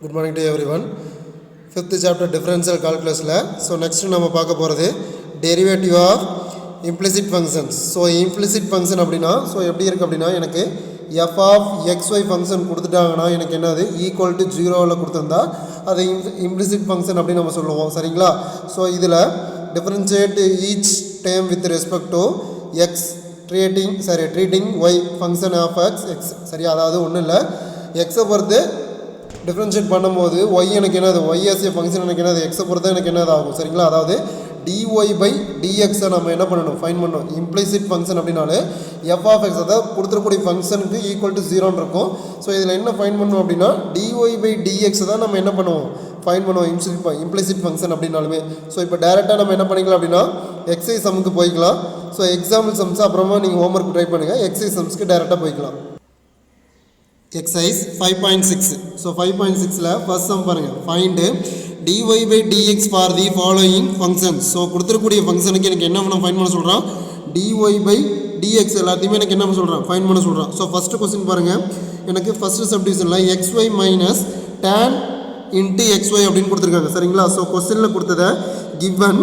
Good morning to everyone. Fifth chapter differential calculus la. So next நம்ம பார்க்க போறது derivative of implicit functions. So implicit function அப்படினா so எப்படி இருக்கு அப்படினா எனக்கு f of xy function கொடுத்துட்டாங்கன்னா எனக்கு என்னது equal to 0 ல கொடுத்திருந்தா அது implicit function அப்படி நம்ம சொல்லுவோம் சரிங்களா. So இதுல differentiate each term with respect to x treating y function of x சரி அதாவது ஒண்ணும் இல்ல x பொறுத்து டிஃபரன்ஷியேட் பண்ணும்போது y எனக்கு என்னது y as a ஃபங்க்ஷன் எனக்கு என்னது x பொறுத்து எனக்கு என்னது ஆகும் சரிங்களா. அதாவது dy by dx நம்ம என்ன பண்ணணும் ஃபைண்ட் பண்ணணும். இம்ப்ளிசிட் ஃபங்க்ஷன் அப்படினாலே f of x அத கொடுத்திருக்கக்கூடிய ஃபங்க்ஷனுக்கு ஈக்குவல் டு 0 ன்னு இருக்கும். ஸோ இதில் என்ன ஃபைண்ட் பண்ணணும் அப்படின்னா dy by dx தான் நம்ம என்ன பண்ணுவோம் ஃபைண்ட் பண்ணுவோம் இம்ப்ளிசிட் ஃபங்க்ஷன் அப்படினாலுமே. ஸோ இப்போ டைரெக்டாக நம்ம என்ன பண்ணிக்கலாம் அப்படின்னா எக்ஸைஸ் சம்முக்கு போய்க்கலாம். ஸோ எக்ஸாம்பிள் சம்ஸ் அப்புறமா நீங்கள் ஹோம்ஒர்க் ட்ரை பண்ணுங்கள். எக்ஸைஸ் சம்ஸ்க்கு டைரெக்டாக போய்க்கலாம். Exercise 5.6. So 5.6 la first sum பாருங்க find dy by dx for the following functions. So கொடுத்திருக்கக்கூடிய ஃபங்க்ஷனுக்கு எனக்கு என்ன பண்ண ஃபைண்ட் பண்ண சொல்றான் dy by dx எல்லாத்தையுமே எனக்கு என்ன பண்ண சொல்றான் ஃபைண்ட் பண்ண சொல்றான். So first question பாருங்க எனக்கு first subdivisionல xy minus tan into xy அப்படினு கொடுத்திருக்காங்க சரிங்களா. So questionல கொடுத்தத given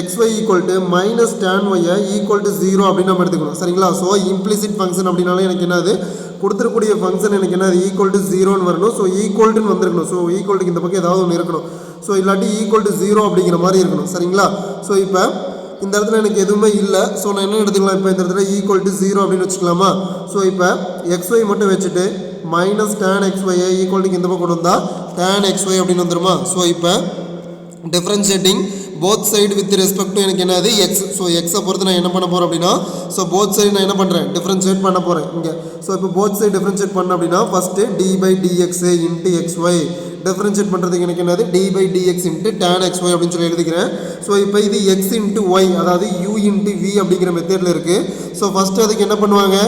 xy equal to minus tan y equal to 0 அப்படி நம்ம எடுத்துக்கணும் சரிங்களா. So implicit function அப்படினாலே எனக்கு என்னது கொடுத்திருக்கக்கூடிய ஃபங்க்ஷன் எனக்கு என்ன ஈக்குவல் டு 0 ன்னு வரணும். ஸோ ஈக்குவல் டுன்னு வந்திருக்கணும். ஸோ ஈக்குவல் டுக்கு இந்த பக்கம் ஏதாவது ஒன்று இருக்கணும். ஸோ இல்லாட்டி ஈக்குவல் டு 0 அப்படிங்கிற மாதிரி இருக்கணும் சரிங்களா. ஸோ இப்போ இந்த இடத்துல எனக்கு எதுவுமே இல்லை. ஸோ நான் என்ன எடுத்துக்கலாம் இப்போ இந்த இடத்துல ஈக்குவல் டு 0 அப்படின்னு வச்சுக்கலாமா. ஸோ இப்போ xy மட்டும் வச்சுட்டு மைனஸ் tan xy ஈக்குவல் டுக்கு இந்த பக்கம் கொண்டு வந்தால் tan xy அப்படின்னு வந்துருமா. ஸோ இப்போ differentiating both side with respect to எனக்கு என்னது x. ஸோ எக்ஸை பொறுத்து நான் என்ன பண்ண போகிறேன் அப்படின்னா ஸோ both side நான் என்ன பண்ணுறேன் டிஃபரன்ஷியேட் பண்ண போகிறேன் இங்கே. ஸோ இப்போ both side டிஃபரன்ஷியேட் பண்ண அப்படின்னா first d by dx into xy differentiate பண்ணுறதுக்கு எனக்கு என்னது d by dx into tan xy அப்படின்னு சொல்லி எழுதிக்கிறேன். ஸோ இப்போ இது x into y அதாவது u into v அப்படிங்கிற மெத்தடில் இருக்குது. ஸோ ஃபஸ்ட்டு அதுக்கு என்ன பண்ணுவாங்க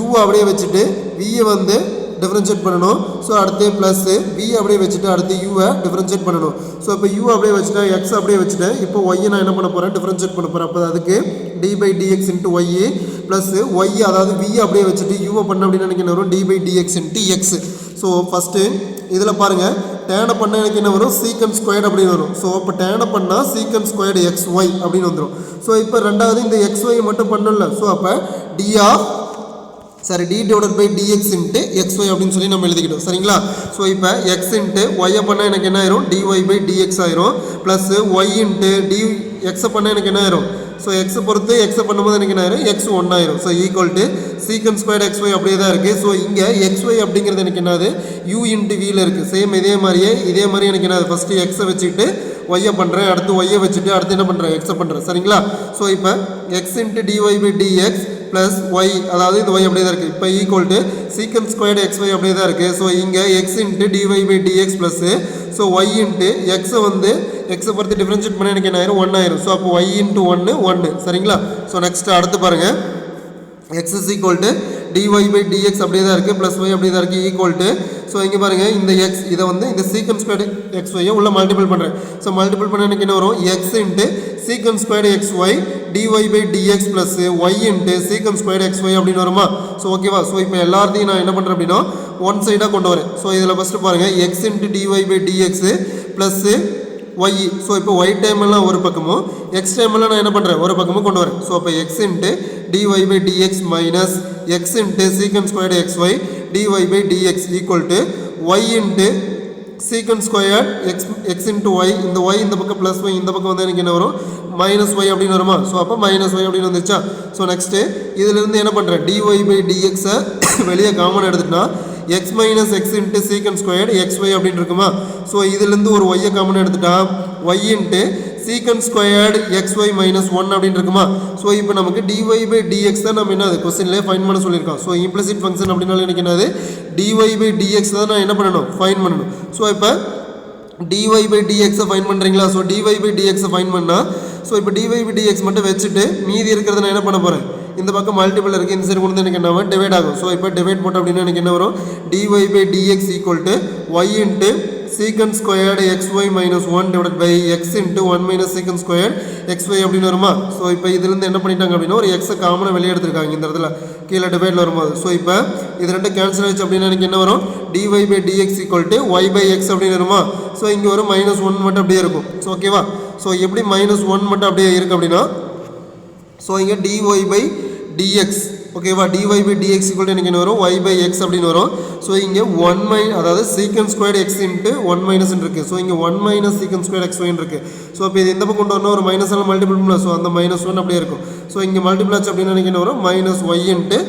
u அப்படியே வச்சுட்டு v வந்து டிஃபரன்ஷியேட் பண்ணணும். ஸோ அடுத்து ப்ளஸ் v அப்படியே வச்சுட்டு அடுத்து யூவை டிஃபரன்ஷியேட் பண்ணணும். ஸோ இப்போ u அப்படியே வச்சுட்டேன் எக்ஸ் அப்படியே வச்சுட்டேன். இப்போ ஒய்யை நான் என்ன பண்ண போகிறேன் டிஃபரன்ஷியேட் பண்ண போகிறேன். அப்போ அதுக்கு d by dx into y plus y அதாவது v அப்படியே வச்சுட்டு யூவை பண்ண அப்படின்னு எனக்கு என்ன வரும் d by dx into x. So first இதில் பாருங்கள் டேனை பண்ண எனக்கு என்ன வரும் சீக்கன் ஸ்கொயர்டு அப்படின்னு வரும். ஸோ இப்போ டேனை பண்ணால் சீக்கன் ஸ்கொயர்டு எக்ஸ் ஒய் அப்படின்னு வந்துடும். ஸோ இப்போ ரெண்டாவது இந்த எக்ஸ் ஒய் மட்டும் பண்ணல. ஸோ அப்போ d divided by dx into xy அப்படின்னு சொல்லி நம்ம எழுதிக்கிட்டோம் சரிங்களா. ஸோ இப்போ x into y பண்ணால் எனக்கு என்ன ஆயிரும் dy by dx ஆயிரும் ப்ளஸ் y into dx பண்ணால் எனக்கு என்ன ஆயிரும் ஸோ எக்ஸை பொறுத்து எக்ஸை பண்ணும்போது எனக்கு என்ன ஆயிரும் எக்ஸ் 1 ஆயிரும். So equal to secant squared xy அப்படியே தான் இருக்குது. ஸோ இங்கே xy அப்படிங்கிறது எனக்கு என்னது u into vயில் இருக்குது. சேம் இதே மாதிரி எனக்கு என்னது ஃபஸ்ட்டு எக்ஸை வச்சுக்கிட்டு ஒய்யை பண்ணுறேன் அடுத்து ஒய்யை வச்சுட்டு அடுத்து என்ன பண்ணுறேன் எக்ஸை பண்ணுறேன் சரிங்களா. ஸோ இப்போ x into dy by dx plus y அதாவது இந்த ஒய் அப்படியே தான் இருக்குது. இப்போ equal to secant squared xy அப்படியே தான் இருக்குது. ஸோ இங்கே x into dy by dx plus so y into எக்ஸை வந்து எக்ஸை பொறுத்து டிஃபரன்ஷியேட் பண்ண எனக்கு என்ன ஆயிரும் 1 ஆயிரும். ஸோ அப்போ y into 1 சரிங்களா. ஸோ நெக்ஸ்ட் அடுத்து பாருங்கள் x is equal to dy by dx அப்படியே தான் இருக்குது ப்ளஸ் y அப்படியே தான் இருக்குது ஈக்குவல் டு ஸோ இங்கே பாருங்கள் இந்த எக்ஸ் இதை வந்து இந்த சீக்கன் ஸ்கொயர்டு xy உள்ள மல்டிபிள் பண்ணுறேன். ஸோ மல்டிபிள் பண்ண எனக்கு என்ன வரும் x into சீக்கன் squared xy dy by dx plus y into சீக்கன் ஸ்கொயர்டு xy அப்படின்னு வருமா. ஸோ ஓகேவா. ஸோ இப்போ எல்லாத்தையும் நான் என்ன பண்ணுறேன் அப்படின்னா ஒன் சைடாக கொண்டு வரேன். ஸோ இதில் ஃபஸ்ட்டு பாருங்கள் x into dy by dx plus y. So இப்போ y டைம் எல்லாம் ஒரு பக்கமும் x டைம் எல்லாம் நான் என்ன பண்ணுறேன் ஒரு பக்கமும் கொண்டு வரேன். ஸோ அப்போ x into dy by dx minus x into சீக்கன் squared xy dy by dx equal to y into சீக்கன் ஸ்கொயர்டு x into y இந்த y இந்த பக்கம் ப்ளஸ் y இந்த பக்கம் வந்து எனக்கு என்ன வரும் மைனஸ் y அப்படின்னு வருமா. ஸோ அப்போ மைனஸ் y அப்படின்னு வந்துச்சா. ஸோ நெக்ஸ்ட்டு இதிலிருந்து என்ன பண்ணுறேன் dy by dxை வெளியே காமன் எடுத்துட்டா x minus x into secant squared xy அப்படின்னு இருக்குமா. ஸோ இதுலேருந்து ஒரு y காமன் எடுத்துட்டா y into secant squared xy minus 1 அப்படின்னு இருக்குமா. ஸோ இப்போ நமக்கு dy by dx தான் நம்ம என்னது கொஸ்டின்லேயே ஃபைன் பண்ண சொல்லியிருக்கோம். ஸோ இம்ப்ளிசிட் ஃபங்க்ஷன் அப்படின்னாலும் எனக்கு என்னது dy by dx தான் நான் என்ன பண்ணணும் ஃபைன் பண்ணணும். ஸோ இப்போ dy by dxை ஃபைன் பண்ணுறீங்களா. ஸோ dy by dxை ஃபைன் பண்ணால் ஸோ இப்போ dy by dx மட்டும் வச்சுட்டு மீதி இருக்கிறத நான் என்ன பண்ண போகிறேன் இந்த பக்கம் மல்டிபிள் இருக்குது இந்த சைடு கொண்டு எனக்கு என்ன வரும் டிவைட் ஆகும். ஸோ இப்போ டிவைட் போட்டோம் அப்படின்னா எனக்கு என்ன வரும் dy by dx equal to y into secant squared xy minus 1 divided by x into 1 minus secant squared xy அப்படின்னு வருமா. ஸோ இப்போ இதுலேருந்து என்ன பண்ணிட்டாங்க அப்படின்னா ஒரு எக்ஸை காமனாக வெளியே எடுத்துருக்காங்க இந்த இடத்துல கீழே டிவைடில் வரும்போது. ஸோ இப்போ இது ரெண்டு கேன்சல் ஆச்சு அப்படின்னா எனக்கு என்ன வரும் dy by dx equal to y by x அப்படின்னு வருமா ஸோ இங்கே ஒரு -1 மட்டும் அப்படியே இருக்கும் ஸோ ஓகேவா ஸோ எப்படி -1 மட்டும் அப்படியே இருக்குது அப்படின்னா ஸோ இங்கே dy by dx ஓகேவா dy by dx equal to எனக்கு என்ன வரும் y by x அப்படின்னு வரும் ஸோ இங்கே 1 அதாவது secant squared x into 1 minus இருக்குது ஸோ இங்கே 1 minus secant squared x y இருக்குது ஸோ இப்போ இது எந்த பக்கம் கொண்டு வரணும் ஒரு மைனஸால் மல்டிபிள் பண்ணலாம் ஸோ அந்த -1 அப்படியே இருக்கும் ஸோ இங்கே மல்டிபிள் ஆச்சு அப்படின்னு எனக்கு என்ன வரும் -y into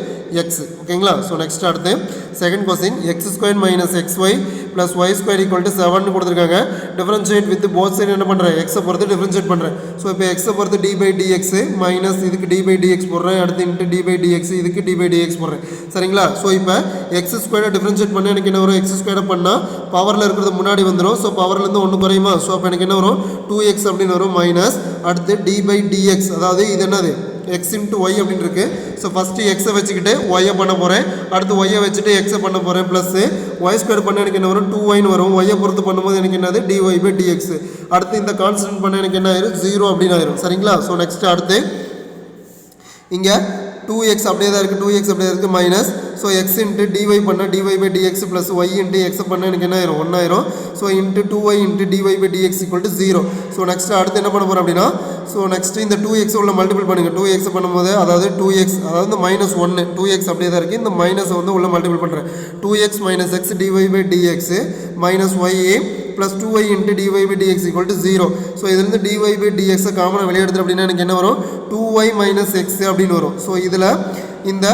x ஓகேங்களா ஸோ நெக்ஸ்ட் அடுத்து second question x square minus xy plus y square equal to 7 கொடுத்துருக்காங்க டிஃபரன்ஷியேட் வித் போத் சைடு என்ன பண்ணுறேன் எக்ஸை பொறுத்து டிஃபரன்ஷியேட் பண்ணுறேன் ஸோ இப்போ எக்ஸை பொறுத்து டி பை டிஎக்ஸ் மைனஸ் இதுக்கு டி பை டிஎக்ஸ் போடுறேன் அடுத்து இன்ட்டு டி பை டிஎக்ஸ் இதுக்கு டி பை டிஎக்ஸ் போடுறேன் சரிங்களா ஸோ இப்போ எக்ஸ் ஸ்கொயரை டிஃபரன்ஷியேட் பண்ண எனக்கு என்ன வரும் எக்ஸ் ஸ்கொயரை பண்ணால் பவரில் இருக்கிறது முன்னாடி வந்துடும் ஸோ பவர்லேருந்து ஒன்று குறையுமா ஸோ அப்போ எனக்கு என்ன வரும் 2x அப்படின்னு வரும் மைனஸ் அடுத்து டி பை டிஎக்ஸ் அதாவது இது என்னது x into y அப்படின்னு இருக்கு ஸோ ஃபஸ்ட்டு எக்ஸை வச்சுக்கிட்டு ஒய்யை பண்ண போகிறேன் அடுத்து ஒய்யை வச்சுட்டு எக்ஸை பண்ண போகிறேன் ப்ளஸ் ஒய் ஸ்கொயர் பண்ண எனக்கு என்ன வரும் 2yன்னு வரும் ஒய்யை பொறுத்து பண்ணும்போது எனக்கு என்னது dy by dx அடுத்து இந்த கான்ஸ்டன்ட் பண்ண எனக்கு என்ன ஆயிரும் 0 அப்படின்னு ஆயிரும் சரிங்களா ஸோ நெக்ஸ்ட் அடுத்து இங்கே 2x அப்படியே தான் இருக்குது 2x அப்படியே இருக்குது minus so x into dy பண்ணால் dy by dx plus y into x பண்ணால் எனக்கு என்ன ஆயிரும் 1 ஆயிரும் ஸோ இன்ட்டு 2y இன்ட்டு dy by dx equal to 0 so next அடுத்து என்ன பண்ண போகிறோம் அப்படின்னா ஸோ நெக்ஸ்ட் இந்த 2x உள்ள மல்டிபிள் பண்ணுங்கள் 2x பண்ணும்போது அதாவது 2x அதாவது இந்த -1 2x அப்படியே தான் இருக்குது இந்த மைனஸை வந்து உள்ள மல்டிபிள் பண்ணுறேன் 2x minus x dy by dx minus y plus 2y into dy by dx equal to 0 so இதுலேருந்து dy by dx காமனாக வெளியே எடுத்துட்டு அப்படின்னா எனக்கு என்ன வரும் 2y minus x அப்படின்னு வரும் ஸோ இதில் இந்த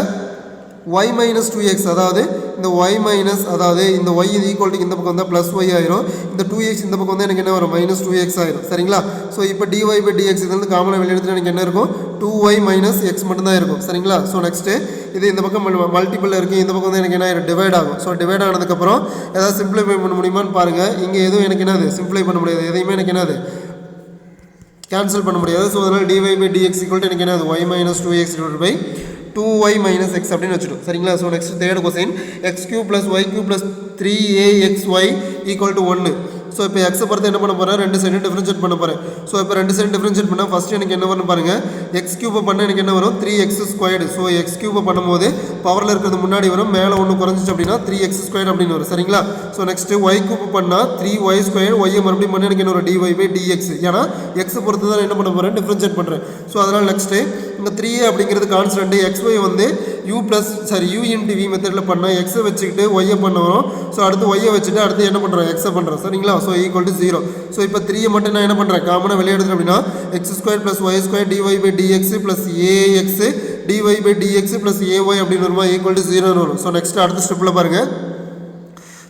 y minus 2x அதாவது இந்த y minus அதாவது இந்த y இது ஈக்குவல் டு இந்த பக்கம் வந்தால் ப்ளஸ் y ஆயிரும் இந்த 2x இந்த பக்கம் வந்து எனக்கு என்ன வரும் -2x ஆயிரும் சரிங்களா ஸோ இப்போ dy by dx இதுலேருந்து காமனாக வெளியே எடுத்துட்டு எனக்கு என்ன இருக்கும் 2y minus x மட்டும்தான் இருக்கும் சரிங்களா ஸோ நெக்ஸ்ட்டு இது இந்த பக்கம் மல்டிபிள் இருக்குது இந்த பக்கம் வந்து எனக்கு என்ன ஆயிரும் டிவைட் ஆகும் ஸோ டிவைட் ஆனதுக்கப்புறம் ஏதாவது சிம்பிளிஃபை பண்ண முடியுமான்னு பாருங்கள் இங்கே எதுவும் எனக்கு என்னது சிம்பிளை பண்ண முடியாது எதையுமே எனக்கு என்னது கேன்சல் பண்ண முடியாது ஸோ அதனால் dy by dx equal to எனக்கு என்னது y minus 2x divided by 2y minus x அப்படின்னு வச்சுட்டோம் சரிங்களா so next third question x cube plus y cube plus 3axy equal to 1 so இப்போ எக்ஸை பொறுத்து என்ன பண்ண போகிறேன் ரெண்டு சைடும் டிஃபரன்ஷியேட் பண்ண போகிறேன் ஸோ இப்போ ரெண்டு சைடும் டிஃபரன்ஷியேட் பண்ணால் ஃபஸ்ட்டு எனக்கு என்ன வரும் பாருங்கள் எக்ஸ் கியூபை பண்ண எனக்கு என்ன வரும் 3x ஸ்கொயர்டு ஸோ எக்ஸ் கியூபை பண்ணும்போது பவரில் இருக்கிறது முன்னாடி வரும் மேலே ஒன்று குறைஞ்சிச்சு அப்படின்னா 3x ஸ்கொயர் அப்படின்னு வரும் சரிங்களா ஸோ நெக்ஸ்ட்டு ஒய் கியூப் பண்ணால் 3y ஸ்கொயர் ஒய்யை மறுபடியும் பண்ண எனக்கு என்ன ஒரு dy by dx ஏன்னா எக்ஸை பொறுத்து தான் என்ன பண்ண போகிறேன் டிஃபரன்ஷியேட் பண்ணுறேன் ஸோ அதனால் நெக்ஸ்ட்டு இந்த 3a அப்படிங்கிறது கான்ஸ்டன்ட் xy வந்து u into v மெத்தடில் பண்ணால் எக்ஸை வச்சுக்கிட்டு ஒய்யை பண்ண வரும் ஸோ அடுத்து ஒய்யை வச்சுட்டு அடுத்து என்ன பண்ணுறோம் எக்ஸை பண்ணுறோம் சரிங்களா ஸோ ஈக்குவல் டு 0 ஸோ இப்போ 3 மட்டும் நான் என்ன பண்ணுறேன் காமனாக வெளியே எடுத்துட்டேன் அப்படின்னா x square plus y square dy by dx plus ax dy by dx plus ay அப்படின்னு வருமா ஈக்குவல் டு 0 வரும் ஸோ நெக்ஸ்ட் அடுத்த ஸ்டெப்பில் பாருங்கள்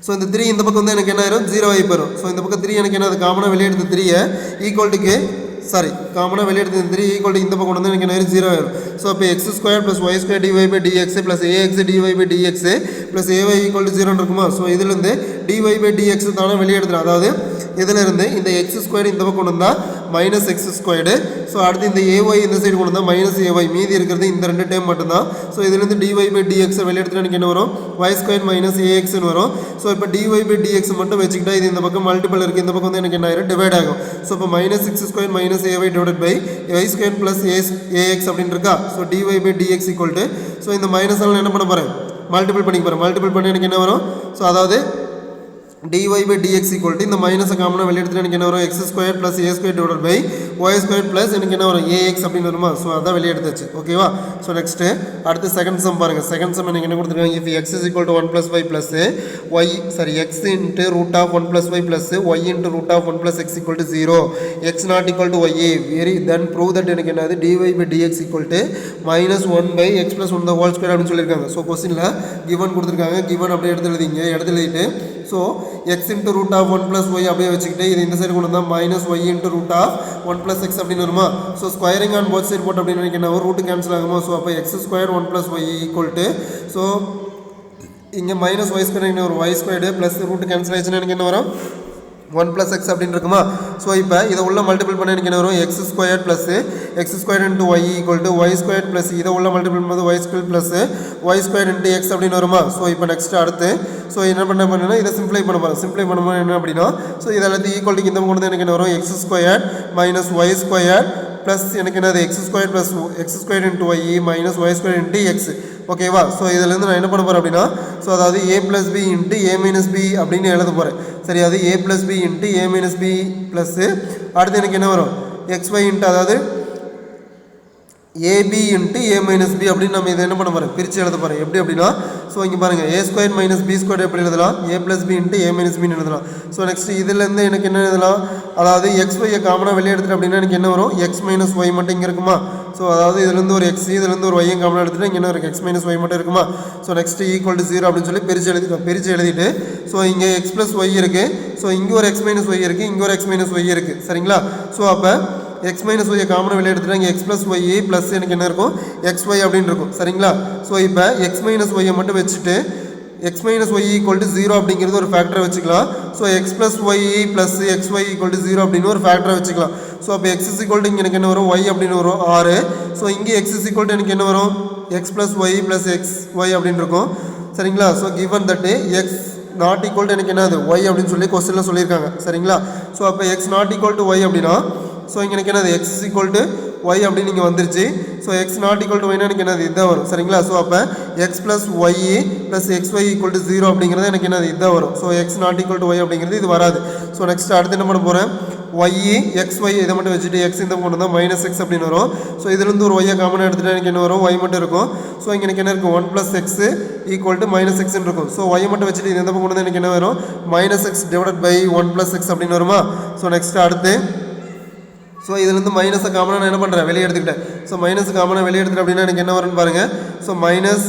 ஸோ இந்த 3 இந்த பக்கம் வந்து எனக்கு என்ன ஆயிரும் 0 ஆகி போயிடும் ஸோ இந்த பக்கம் 3 எனக்கு என்ன அது காமனாக வெளியே எடுத்து 3 ஈக்குவல் டுக்கு காமனாக வெளியே எடுத்து 3 ஈக்குவல் டு இந்த பக்கம் வந்து எனக்கு என்ன 0 ஆயிரும் ஸோ இப்போ x square plus y square dy by dx plus ax dy by dx plus ay equal to 0 இருக்குமா ஸோ இதுலேருந்து dy by dx தானே வெளியே எடுத்துடும் அதாவது இதிலிருந்து இந்த எக்ஸ் ஸ்கொயர் இந்த பக்கம் கொண்டு வந்தால் மைனஸ் எக்ஸ் ஸ்கொயர்டு ஸோ அடுத்து இந்த ay இந்த சைடு கொண்டு வந்தால் மைனஸ் ay மீதி இருக்கிறது இந்த ரெண்டு டைம் மட்டும்தான் ஸோ இதுலேருந்து dy by dx வெளியே எடுத்துகிட்டு எனக்கு என்ன வரும் y ஸ்கொயர் மைனஸ் axன்னு வரும் ஸோ இப்போ dy by dx மட்டும் வச்சுக்கிட்டா இது இந்த பக்கம் மல்டிபிள் இருக்குது இந்த பக்கம் வந்து எனக்கு என்ன ஆயிரும் டிவைட் ஆகும் ஸோ இப்போ minus x square minus ay divide by y square plus ax அப்படின்னு இருக்கா so dy by dx equal to so இந்த மைனஸால் என்ன பண்ண போகிறேன் மல்டிபிள் பண்ணிக்க போகிறேன் மல்டிபிள் பண்ணி எனக்கு என்ன வரும் ஸோ அதாவது dy by dx equal to இந்த மைனஸை காமனாக வெளியே எடுத்துட்டு எனக்கு என்ன வரும் x square plus a square divide by y square plus எனக்கு என்ன வரும் ax அப்படின்னு வருமா ஸோ அதான் வெளியே எடுத்தாச்சு ஓகேவா ஸோ நெக்ஸ்ட்டு அடுத்து செகண்ட் சம் பாருங்கள் செகண்ட் சம் எனக்கு என்ன கொடுத்துருக்காங்க if x is equal to 1 + y plus y x into root of 1 + y plus y into root of 1 + x equal to 0 x not equal to y very then prove that எனக்கு என்னது dy by dx equal to -1 x + 1 the whole square அப்படின்னு சொல்லியிருக்காங்க so கொஸ்டினில் given கொடுத்துருக்காங்க given அப்படியே எடுத்து எழுதிட்டு so x into root of 1 + y அப்படியே வச்சுக்கிட்டு இது இந்த சைடு கொண்டு வந்தால் minus y into root of 1 + x அப்படின்னு வருமா so squaring on both side போட்டு அப்படின்னு எனக்கு என்ன ரூட்டு கேன்சல் ஆகுமா ஸோ அப்போ x square 1 + y equal to so இங்கே மைனஸ் ஒய் ஸ்கொயர் என்ன வரும் y squared plus root cancel ஆயிடுச்சுன்னா எனக்கு என்ன வரும் 1 + x அப்படின்னு இருக்குமா ஸோ இப்போ இதை உள்ள மல்டிபிள் பண்ண எனக்கு என்ன வரும் x square plus x square into y equal to y square plus இதை உள்ள மல்டிபிள் பண்ணும்போது y square plus y square into x அப்படின்னு வருமா ஸோ இப்போ நெக்ஸ்ட் அடுத்து ஸோ என்ன பண்ணா இதை சிம்ப்ளை பண்ண போகிறோம் சிம்ப்ளை பண்ணும்போது என்ன அப்படின்னா ஸோ இதை எல்லாத்தையும் ஈக்குவல் டு இந்த கொண்டு எனக்கு என்ன வரும் x square minus y square plus எனக்கு என்னது x square plus x square into y minus y square into x ஓகேவா. ஸோ இதுலேருந்து நான் என்ன பண்ண போகிறேன் அப்படின்னா ஸோ அதாவது a + b into a - b அப்படின்னு எழுத போகிறேன். சரி, அது a + b into a - b plus அடுத்து எனக்கு என்ன வரும் xy இன்ட்டு அதாவது ab இன்ட்டு a - b அப்படின்னு நம்ம இதை என்ன பண்ண போகிறோம் பிரித்து எழுத போகிறோம். எப்படி அப்படின்னா ஸோ இங்கே பாருங்கள் a² - b² எப்படி எழுதலாம் a + b into a - b எழுதலாம். ஸோ நெக்ஸ்ட்டு இதுலேருந்து எனக்கு என்ன எழுதலாம் அதாவது xy காமனாக வெளியே எடுத்துட்டு அப்படின்னா எனக்கு என்ன வரும் x - y மட்டும் இங்கே இருக்குமா. ஸோ அதாவது இதுலேருந்து ஒரு x இதுலேருந்து ஒரு y காமனாக எடுத்துகிட்டு இங்கே என்ன ஒரு x - y மட்டும் இருக்குமா. ஸோ நெக்ஸ்ட்டு = 0 அப்படின்னு சொல்லி பிரித்து எழுதிட்டு ஸோ இங்கே x + y இருக்குது. ஸோ இங்கே ஒரு x - y இருக்குது, இங்கே ஒரு x - y இருக்குது. சரிங்களா. ஸோ அப்போ x - y காமனாக வெளியே எடுத்துகிட்டு இங்கே x + y ப்ளஸ் எனக்கு என்ன இருக்கும் xy அப்படின்னு இருக்கும். சரிங்களா. ஸோ இப்போ x - y மட்டும் வச்சுட்டு x - y = 0 அப்படிங்கிறது ஒரு ஃபேக்டரை வச்சுக்கலாம். So x + y plus xy = 0 அப்படின்னு ஒரு ஃபேக்டரை வச்சுக்கலாம். ஸோ அப்போ x இங்கே எனக்கு என்ன வரும் y அப்படின்னு வரும் 6. ஸோ இங்கே x எனக்கு என்ன வரும் x + y ப்ளஸ் xy அப்படின்னு இருக்கும். சரிங்களா. So given that x not equal எனக்கு என்னது y அப்படின்னு சொல்லி கொஸ்டினில் சொல்லியிருக்காங்க. சரிங்களா. ஸோ அப்போ x நாட் ஈக்குவல் y அப்படின்னா ஸோ இங்கே எனக்கு என்னது x y அப்படின்னு இங்கே வந்துருச்சு. ஸோ x நாட் ஈக்குவல் yனா எனக்கு என்னது இதுதான் வரும். சரிங்களா. ஸோ அப்போ x + y ப்ளஸ் xy = 0 அப்படிங்கிறது எனக்கு என்னது இதுதான் வரும். So x not equal y அப்படிங்கிறது இது வராது. ஸோ நெக்ஸ்ட் அடுத்து என்ன பண்ண போகிறேன் y xy இதை மட்டும் வச்சுட்டு x இந்த கொண்டு தான் -x அப்படின்னு வரும். ஸோ இதுலேருந்து ஒரு y காமனாக எடுத்துகிட்டு எனக்கு என்ன வரும் y மட்டும் இருக்கும். ஸோ இங்கே எனக்கு என்ன இருக்கும் 1 + x = -x இருக்கும். ஸோ y மட்டும் வச்சுட்டு இது எந்த கொண்டு தான் எனக்கு என்ன வரும் -x / 1 + x அப்படின்னு வருமா. ஸோ நெக்ஸ்ட் அடுத்து ஸோ இதுலேருந்து மைனஸை காமனாக நான் என்ன பண்ணுறேன் வெளியே எடுத்துக்கிட்டேன். ஸோ மைனஸ் காமனாக வெளியே எடுத்துகிட்டேன் அப்படின்னா எனக்கு என்ன வரும்னு பாருங்கள். ஸோ மைனஸ்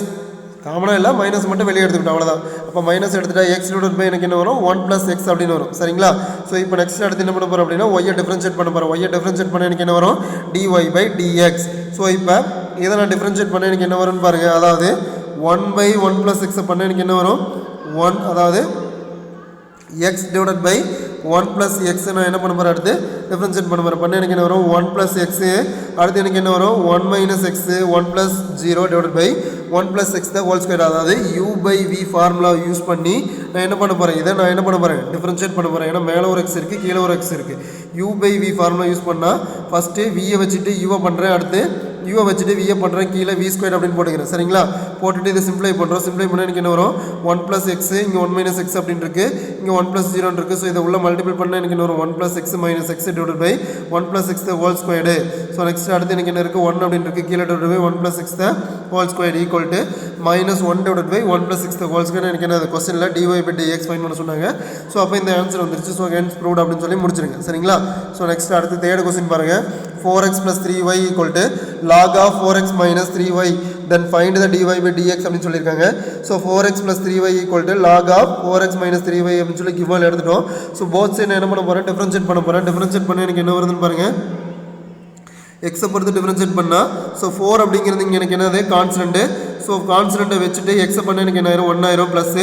காமனாக இல்லை மைனஸ் மட்டும் வெளியே எடுத்துக்கிட்டோம் அவ்வளோதான். அப்போ மைனஸ் எடுத்துகிட்டா x எனக்கு என்ன வரும் 1 + x அப்படின்னு வரும். சரிங்களா. ஸோ இப்போ நெக்ஸ்ட் அடுத்து என்ன பண்ண போகிறோம் அப்படின்னா ஒய்யை டிஃப்ரென்ஷியேட் பண்ண போகிறோம். ஒய்யை டிஃப்ரென்ஷியேட் பண்ண எனக்கு என்ன வரும் dy/dx. ஸோ இப்போ இதை நான் டிஃப்ரென்ஷியேட் பண்ண எனக்கு என்ன வரும்னு பாருங்கள். அதாவது 1/1 + x பண்ண எனக்கு என்ன வரும் 1 அதாவது x / 1 + x நான் என்ன பண்ண போகிறேன் அடுத்து டிஃப்ரென்ஷியேட் பண்ண போகிறேன். பண்ண எனக்கு என்ன வரும் 1 + x அடுத்து எனக்கு என்ன வரும் 1 - x 1 + 0 / 1 + x ² அதாவது u/v ஃபார்முலா யூஸ் பண்ணி நான் என்ன பண்ண போகிறேன் இதை நான் என்ன பண்ண போகிறேன் டிஃப்ரென்ஷியேட் பண்ண போகிறேன். ஏன்னா மேலே ஒரு x இருக்குது கீழே ஒரு x இருக்குது. u/v ஃபார்முலா யூஸ் பண்ணால் ஃபஸ்ட்டு vயை வச்சுட்டு uவை பண்ணுறேன், அடுத்து யூவை வச்சுட்டு வியை பண்ணுறேன், கீழே v² அப்படின்னு போட்டுக்கிறேன். சரிங்களா. போட்டுட்டு இதை சிம்ப்ளை பண்ணுறோம். சிம்ப்ளை பண்ணால் எனக்கு என்ன வரும் 1 + x இங்கே 1 - x அப்படின்னு இருக்குது, இங்கே 1 + 0 இருக்குது. ஸோ இதை உள்ள மல்டிபிள் பண்ணால் எனக்கு என்ன வரும் 1 + x - x / 1 + x ² so next அடுத்து எனக்கு என்ன இருக்குது 1 அப்படின்னு இருக்குது கீழே / 1 + x ² = -1 / 1 + x ² எனக்கு என்ன கொஸ்டினில் dy/dx ஃபைன் பண்ண சொன்னாங்க. ஸோ அப்போ இந்த ஆன்சர் வந்துருச்சு. ஸோ ஹென்ஸ் ப்ரூவ்ட் அப்படின்னு சொல்லி முடிச்சிருங்க. சரிங்களா. ஸோ நெக்ஸ்ட் அடுத்து தேர்ட் கொஸ்டின் பாருங்கள். 4x + 3y = log of 4x - 3y then find the dy/dx அப்படின்னு சொல்லியிருக்காங்க. So 4x + 3y = log of 4x - 3y அப்படின்னு சொல்லி கிவல் எடுத்துட்டோம். ஸோ போத் சைடு என்ன பண்ண போகிறேன் டிஃப்ரென்ஷியேட் பண்ண போகிறேன். டிஃப்ரென்ஷியேட் பண்ண எனக்கு என்ன வருதுன்னு பாருங்கள். எக்ஸை பொறுத்து டிஃப்ரென்ஷியேட் பண்ணால் ஸோ 4 அப்படிங்கிறது இங்கே எனக்கு என்னது கான்ஸ்டன்ட்டு. ஸோ கான்ஸ்டன்ட்டை வச்சுட்டு எக்ஸை பண்ண எனக்கு என்ன ஆயிரும் 1 ஆயிரும் ப்ளஸ்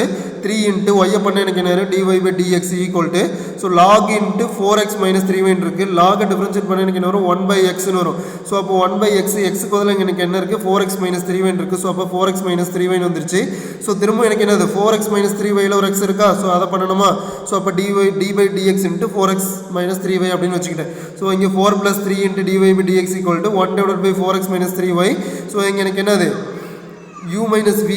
3 இன்ட்டு ஒய்யை பண்ண எனக்கு என்ன ஆயிரும் dy/dx equal to so lock into 4x - 3y இருக்குது. லாகை டிஃப்ரென்ஷியேட் பண்ண எனக்கு என்ன வரும் 1/xன்னு வரும். ஸோ அப்போ 1/x எக்ஸுக்கு பதில் எனக்கு என்ன இருக்குது 4x - 3y இருக்குது. ஸோ அப்போ 4x - 3y வந்துருச்சு. ஸோ திரும்ப எனக்கு என்னது 4x - 3yல ஒரு x இருக்கா. ஸோ அதை பண்ணணுமா. ஸோ அப்போ d/dx இன்ட்டு 4x - 3y அப்படின்னு வச்சுக்கிட்டேன். ஸோ இங்கே 4 + 3 into dy/dx equal to 1/4x - 3y. So இங்கே எனக்கு என்னது u - v